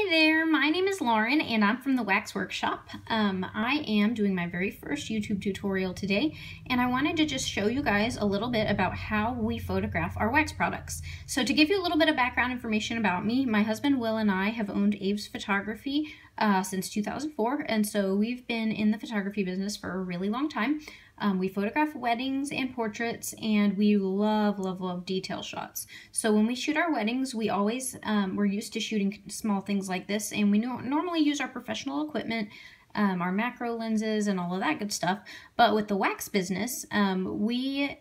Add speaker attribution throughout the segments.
Speaker 1: Hey there, my name is Lauren and I'm from the Wax Workshop. I am doing my very first YouTube tutorial today, and I wanted to just show you guys a little bit about how we photograph our wax products. So to give you a little bit of background information about me, my husband Will and I have owned Abe's Photography since 2004, and so we've been in the photography business for a really long time. We photograph weddings and portraits, and we love detail shots. So when we shoot our weddings, we always, we're used to shooting small things like this, and we normally use our professional equipment, our macro lenses and all of that good stuff. But with the wax business, we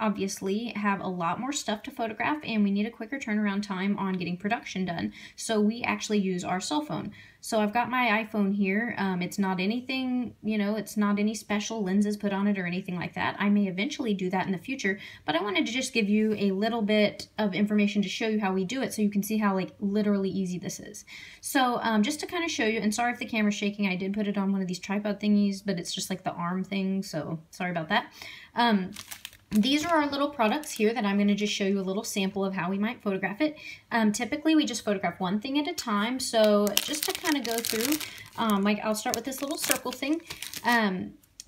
Speaker 1: obviously have a lot more stuff to photograph, and we need a quicker turnaround time on getting production done. So we actually use our cell phone. So I've got my iPhone here. It's not anything, it's not any special lenses put on it or anything like that. I may eventually do that in the future, but I wanted to just give you a little bit of information to show you how we do it so you can see how literally easy this is. So just to kind of show you, and sorry if the camera's shaking, I did put it on one of these tripod thingies, but it's just like the arm thing, so sorry about that. These are our little products here that I'm going to just show you a little sample of how we might photograph it. Typically, we just photograph one thing at a time. So just to kind of go through, I'll start with this little circle thing.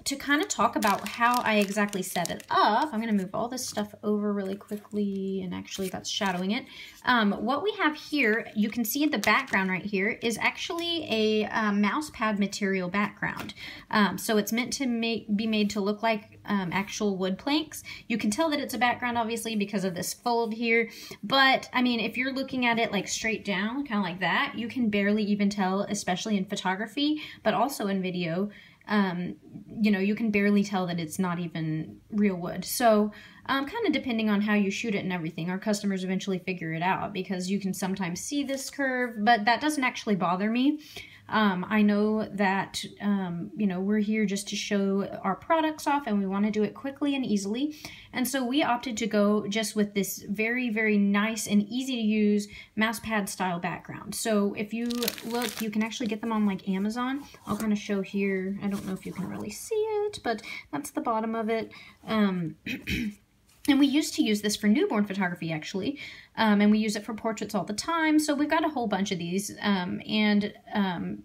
Speaker 1: To kind of talk about how I exactly set it up, I'm going to move all this stuff over really quickly, and actually that's shadowing it. What we have here, you can see in the background right here, is actually a mouse pad material background. So it's meant to be made to look like actual wood planks. You can tell that it's a background obviously because of this fold here, but I mean, if you're looking at it like straight down, kind of like that, you can barely even tell, especially in photography, but also in video. You can barely tell that it's not even real wood. So kind of depending on how you shoot it and everything, our customers eventually figure it out, because you can sometimes see this curve, but that doesn't actually bother me. I know that, we're here just to show our products off, and we want to do it quickly and easily. And so we opted to go just with this very nice and easy to use mouse pad style background. So if you look, you can actually get them on like Amazon. I'll kind of show here. I don't know if you can really see it, but that's the bottom of it. And we used to use this for newborn photography, actually, and we use it for portraits all the time. So we've got a whole bunch of these, and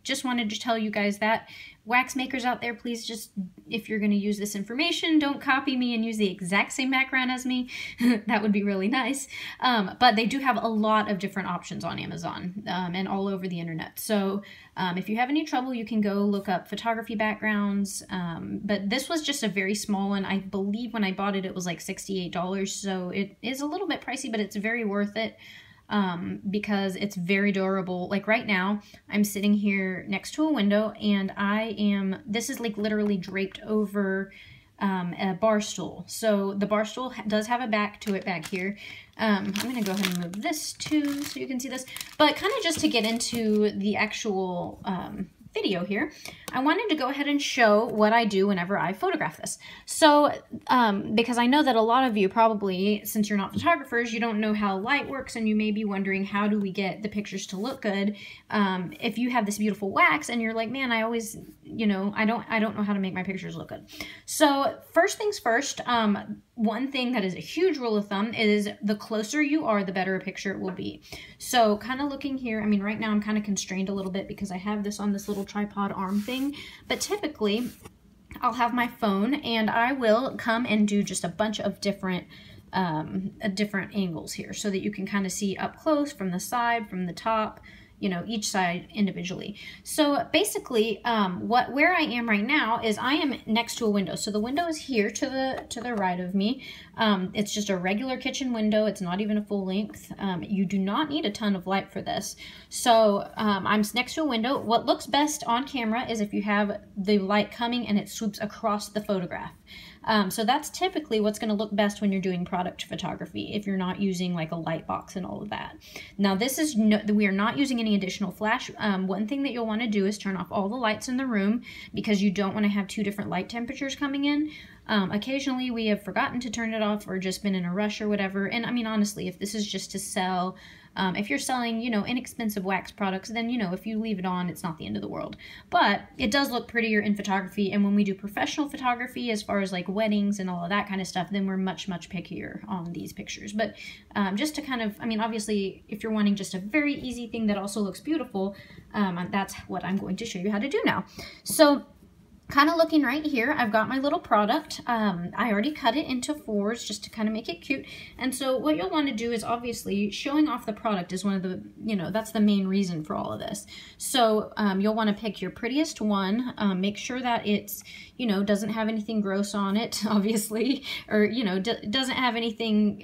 Speaker 1: just wanted to tell you guys that. Wax makers out there, please just, if you're going to use this information, don't copy me and use the exact same background as me. That would be really nice. But they do have a lot of different options on Amazon and all over the internet. So if you have any trouble, you can go look up photography backgrounds. But this was just a very small one. I believe when I bought it, it was like $68. So it is a little bit pricey, but it's very worth it. Because it's very durable. Like right now, I'm sitting here next to a window, and this is like literally draped over a bar stool. So the bar stool does have a back to it back here. I'm going to go ahead and move this too so you can see this. But kind of just to get into the actual video here, I wanted to go ahead and show what I do whenever I photograph this. So because I know that a lot of you probably, since you're not photographers, you don't know how light works, and you may be wondering, how do we get the pictures to look good if you have this beautiful wax and you're like, man, I always, I don't know how to make my pictures look good. So first things first, one thing that is a huge rule of thumb is the closer you are, the better a picture it will be. So kind of looking here, I mean, right now I'm kind of constrained a little bit because I have this on this little tripod arm thing, but typically I'll have my phone and I will come and do just a bunch of different angles here so that you can kind of see up close, from the side, from the top, each side individually. So basically, where I am right now is I am next to a window. So the window is here to the right of me. It's just a regular kitchen window. It's not even a full length. You do not need a ton of light for this. So I'm next to a window. What looks best on camera is if you have the light coming and it swoops across the photograph. So that's typically what's going to look best when you're doing product photography, if you're not using like a light box and all of that. Now this is we are not using any additional flash. One thing that you'll want to do is turn off all the lights in the room, because you don't want to have two different light temperatures coming in. Occasionally we have forgotten to turn it off or just been in a rush or whatever. And I mean, honestly, if this is just to sell If you're selling, you know, inexpensive wax products, then, you know, if you leave it on, it's not the end of the world. But it does look prettier in photography, and when we do professional photography, as far as like weddings and all of that kind of stuff, then we're much, much pickier on these pictures. But just to kind of, I mean, obviously, if you're wanting just a very easy thing that also looks beautiful, that's what I'm going to show you how to do now. So kind of looking right here, I've got my little product. I already cut it into 4s just to kind of make it cute. And so what you'll want to do is, obviously, showing off the product is one of the, you know, that's the main reason for all of this. So you'll want to pick your prettiest one, make sure that it's, you know, doesn't have anything gross on it, obviously, or, you know, doesn't have anything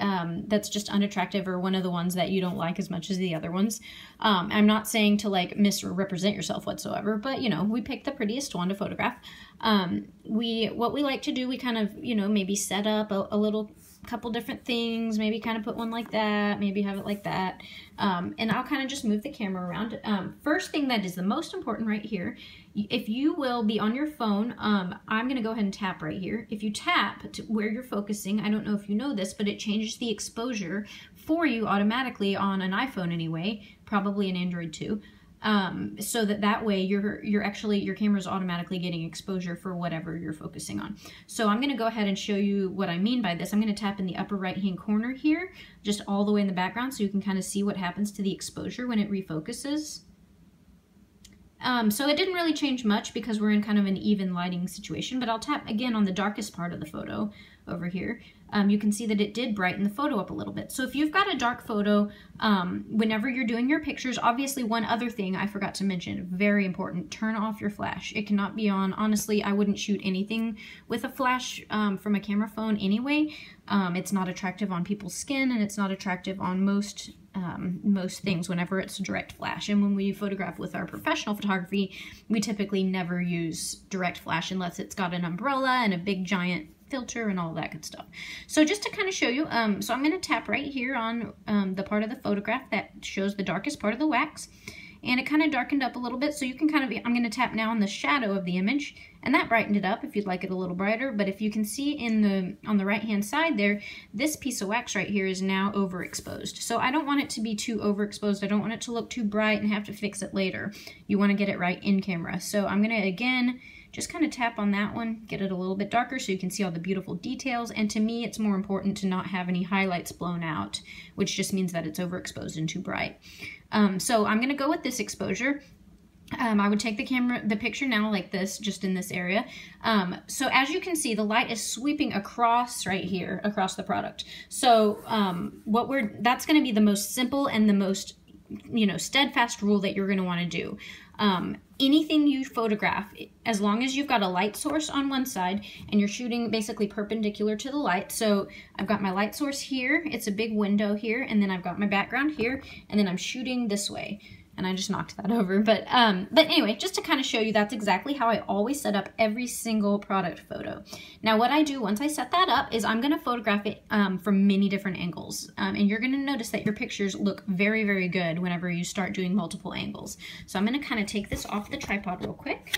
Speaker 1: that's just unattractive, or one of the ones that you don't like as much as the other ones. I'm not saying to like misrepresent yourself whatsoever, but, you know, we picked the prettiest one to photograph. What we like to do, we kind of, you know, maybe set up a little couple different things, maybe kind of put one like that, maybe have it like that, and I'll kind of just move the camera around. First thing that is the most important right here, if you will be on your phone, I'm going to go ahead and tap right here. If you tap to where you're focusing, I don't know if you know this, but it changes the exposure for you automatically on an iPhone anyway, probably an Android too. So that way your camera's automatically getting exposure for whatever you're focusing on. So I'm going to go ahead and show you what I mean by this. I'm going to tap in the upper right hand corner here, just all the way in the background, so you can kind of see what happens to the exposure when it refocuses. So it didn't really change much because we're in kind of an even lighting situation, but I'll tap again on the darkest part of the photo over here. You can see that it did brighten the photo up a little bit. So if you've got a dark photo, whenever you're doing your pictures, obviously one other thing I forgot to mention, very important, turn off your flash. It cannot be on. Honestly, I wouldn't shoot anything with a flash from a camera phone anyway. It's not attractive on people's skin, and it's not attractive on most things whenever it's direct flash. And when we photograph with our professional photography, we typically never use direct flash unless it's got an umbrella and a big giant filter and all that good stuff. So just to kind of show you, so I'm going to tap right here on the part of the photograph that shows the darkest part of the wax, and it kind of darkened up a little bit, so you can kind of, I'm going to tap now on the shadow of the image, and that brightened it up if you'd like it a little brighter. But if you can see on the right hand side there, this piece of wax right here is now overexposed. So I don't want it to be too overexposed. I don't want it to look too bright and have to fix it later. You want to get it right in camera. So I'm going to again just kind of tap on that one, get it a little bit darker so you can see all the beautiful details. And to me, it's more important to not have any highlights blown out, which just means that it's overexposed and too bright. So I'm going to go with this exposure. I would take the picture now like this, just in this area. So as you can see, the light is sweeping across right here, across the product. So that's going to be the most simple and the most, you know, steadfast rule that you're going to want to do. Anything you photograph, as long as you've got a light source on one side and you're shooting basically perpendicular to the light. So I've got my light source here, it's a big window here, and then I've got my background here, and then I'm shooting this way. And I just knocked that over. But anyway, just to kind of show you, that's exactly how I always set up every single product photo. Now what I do once I set that up is I'm going to photograph it from many different angles. And you're going to notice that your pictures look very, very good whenever you start doing multiple angles. So I'm going to kind of take this off the tripod real quick.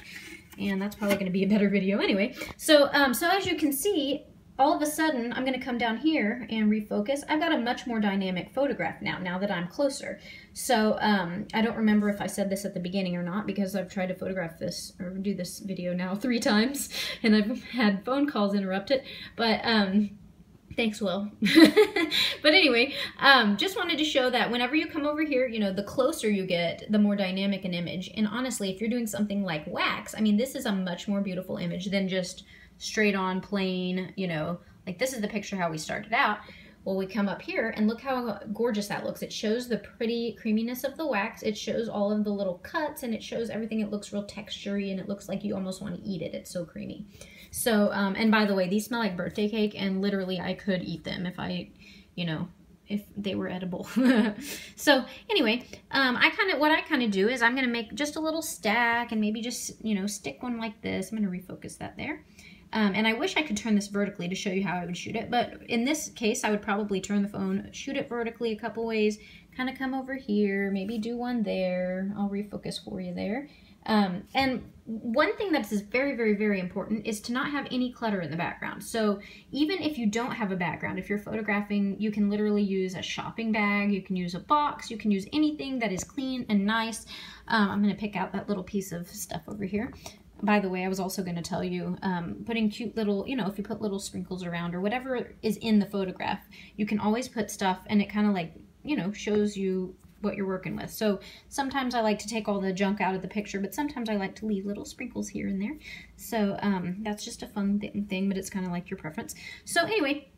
Speaker 1: And that's probably going to be a better video anyway. So, so as you can see, all of a sudden, I'm going to come down here and refocus. I've got a much more dynamic photograph now that I'm closer. So I don't remember if I said this at the beginning or not, because I've tried to photograph this or do this video now 3 times, and I've had phone calls interrupt it. But thanks, Will. But anyway, just wanted to show that whenever you come over here, you know, the closer you get, the more dynamic an image. And honestly, if you're doing something like wax, I mean, this is a much more beautiful image than just straight on plain, you know, like this is the picture how we started out. Well, we come up here and look how gorgeous that looks. It shows the pretty creaminess of the wax. It shows all of the little cuts, and it shows everything. It looks real textury, and it looks like you almost want to eat it. It's so creamy. So, and by the way, these smell like birthday cake, and literally I could eat them if I, you know, if they were edible. So anyway, what I kind of do is I'm going to make just a little stack and maybe just, you know, stick one like this. I'm going to refocus that there. And I wish I could turn this vertically to show you how I would shoot it, but in this case, I would probably turn the phone, shoot it vertically a couple ways, kind of come over here, maybe do one there. I'll refocus for you there. And one thing that is very, very, very important is to not have any clutter in the background. So even if you don't have a background, if you're photographing, you can literally use a shopping bag, you can use a box, you can use anything that is clean and nice. I'm going to pick out that little piece of stuff over here. By the way, I was also going to tell you, putting cute little, you know, if you put little sprinkles around or whatever is in the photograph, you can always put stuff and it kind of like, you know, shows you what you're working with. So sometimes I like to take all the junk out of the picture, but sometimes I like to leave little sprinkles here and there. So that's just a fun thing, but it's kind of like your preference. So anyway,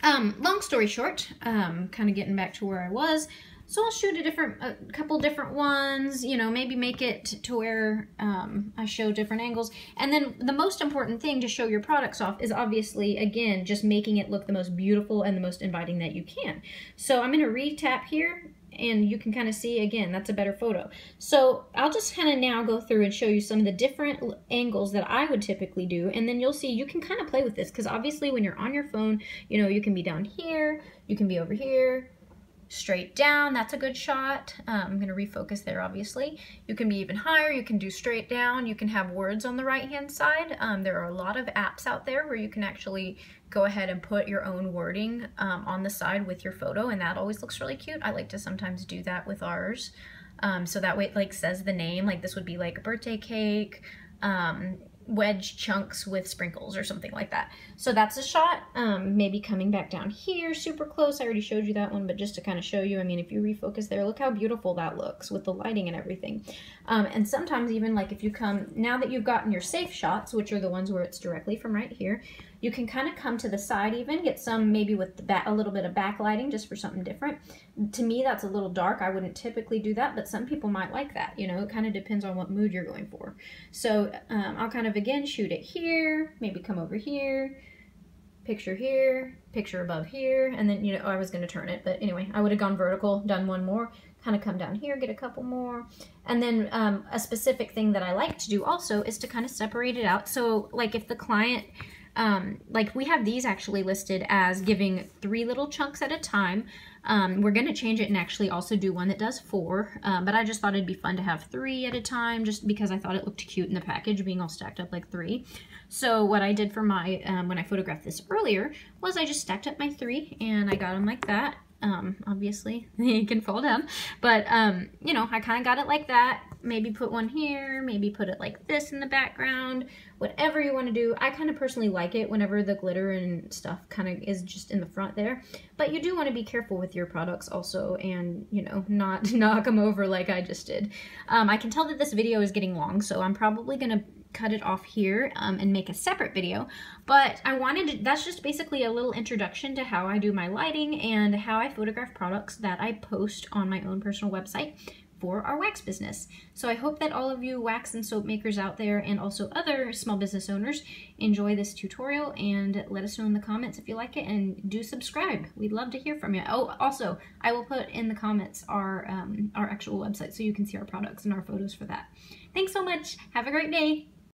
Speaker 1: long story short, kind of getting back to where I was. So I'll shoot a couple different ones, you know, maybe make it to where I show different angles. And then the most important thing to show your products off is obviously, again, just making it look the most beautiful and the most inviting that you can. So I'm going to re-tap here and you can kind of see, again, that's a better photo. So I'll just kind of now go through and show you some of the different angles that I would typically do. And then you'll see you can kind of play with this because obviously when you're on your phone, you know, you can be down here, you can be over here, straight down, that's a good shot. I'm going to refocus there, obviously. You can be even higher, you can do straight down, you can have words on the right hand side. There are a lot of apps out there where you can actually go ahead and put your own wording on the side with your photo, and that always looks really cute. I like to sometimes do that with ours. So that way it like says the name, like this would be like a birthday cake, wedge chunks with sprinkles or something like that. So that's a shot. Maybe coming back down here super close. I already showed you that one, but just to kind of show you, I mean, if you refocus there, look how beautiful that looks with the lighting and everything. And sometimes even like if you come, now that you've gotten your safe shots, which are the ones where it's directly from right here, you can kind of come to the side even, get some maybe with the back, a little bit of backlighting just for something different. To me, that's a little dark. I wouldn't typically do that, but some people might like that. You know, it kind of depends on what mood you're going for. So I'll kind of, again, shoot it here, maybe come over here, picture above here, and then, you know, I was going to turn it, but anyway, I would have gone vertical, done one more, kind of come down here, get a couple more. And then a specific thing that I like to do also is to kind of separate it out. So like if the client, like we have these actually listed as giving 3 little chunks at a time. We're going to change it and actually also do one that does 4, but I just thought it'd be fun to have 3 at a time just because I thought it looked cute in the package being all stacked up like 3. So what I did for my, when I photographed this earlier, was I just stacked up my 3 and I got them like that. Obviously they can fall down, but you know, I kind of got it like that. Maybe put one here, maybe put it like this in the background, whatever you want to do. I kind of personally like it whenever the glitter and stuff kind of is just in the front there, but you do want to be careful with your products also and, you know, not knock them over like I just did. I can tell that this video is getting long, so I'm probably gonna cut it off here and make a separate video, but I wanted to, that's just basically a little introduction to how I do my lighting and how I photograph products that I post on my own personal website for our wax business. So I hope that all of you wax and soap makers out there and also other small business owners enjoy this tutorial, and let us know in the comments if you like it, and do subscribe. We'd love to hear from you. Oh, also, I will put in the comments our actual website so you can see our products and our photos for that. Thanks so much. Have a great day.